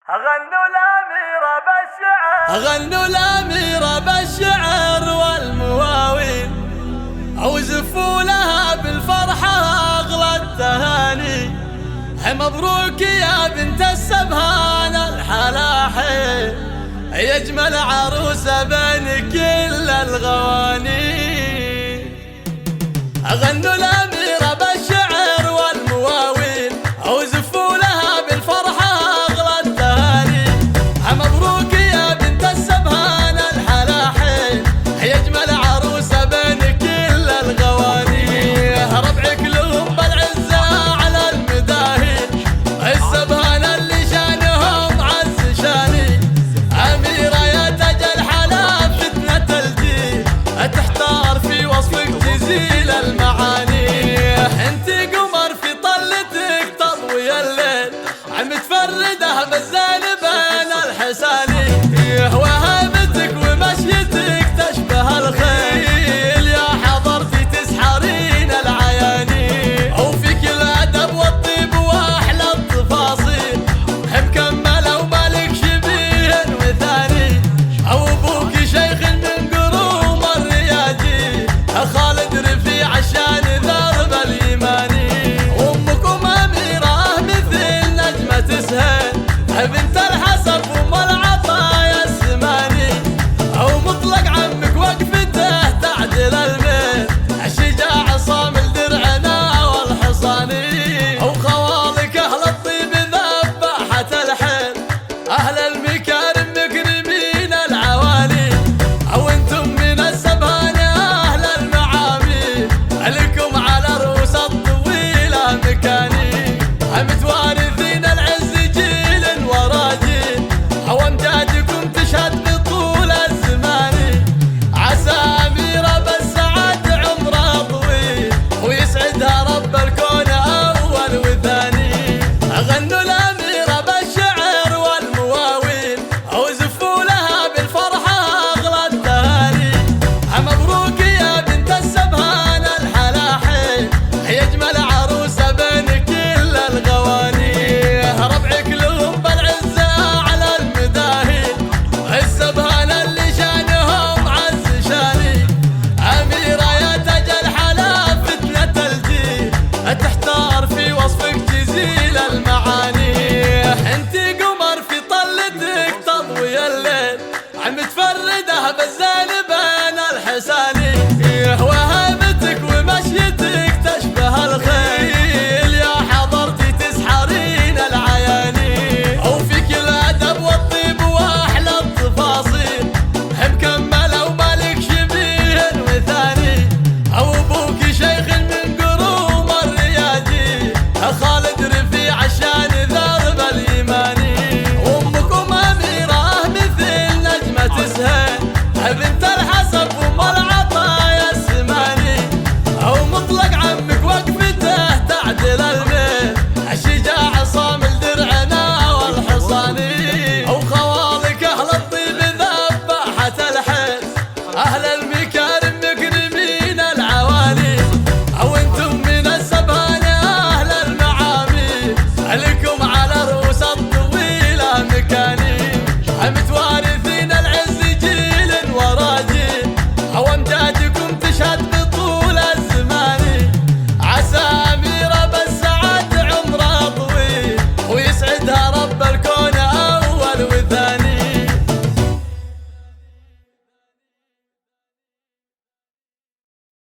أغنوا الأميرة بالشعر والمواويل، أوزفوا لها بالفرحة أغلى التهاني. مبروك يا بنت السبهان الحلاحي، يا أجمل عروسة بين كل الغواني. أغنوا الأميرة بالشعر والمواويل، أوزفوا لها بالفرحة أغلى التهاني. مبروك يا بنت السبهان الحلاحي، يا أجمل عروسة بين كل الغواني. ربعك لهم بالعزة على المداهي، السبهان اللي شانهم عز شاني. أميرة يا تاج الحلا فتنة الجيل، تحتار في وصفك جزيل المعاني. انت قمر في طلتك تضوي الليل، متفردة بالزينبين الحساني. وهيبتك ومشيتك تشبه الخيل، يا حضرتي تسحرين العياني. وفيك الأدب والطيب وأحلى التفاصيل، مكملة ومالك شبيه وثاني. أبوك شيخ من قروم الرياجي، خالد رفيع عشان ذرب اليماني. وأمكم أميرة مثل نجمة سهيل، بنت الحسب وام العطايا السماني. أو مطلق عمك وقفته تعدل الميل، الشجاع صامل درعنا والحصاني. وخوالك أهل الطيب ذباحة الحيل، أهل المكارم مكرمين العوالي. أو أنتم من السبهان أهل المعامي، لكم على رؤوس الطويلة مكاني. متوارثين العز جيل ورا جيل، أو أمجادكم تشهد بطول الزمان. عسى أميرة بالسعادة عمرها طويل، ويسعدها رب الكون أول وثاني. غنوا الأميرة بالشعر والمواويل، أوزفوا لها بالفرحة أغلى التهاني. مبروك يا بنت السبهان الحلاحي، يا أجمل عروسة بين كل الغواني. ربعك لهم بالعزة على المداهي، السبهان اللي شانهم عز شاني. أميرة يا تاج الحلا فتنة الجيل، تحتار في وصفك جزيل المعاني. انت قمر في طلتك تضوي الليل، متفردة بالزينبين الحساني.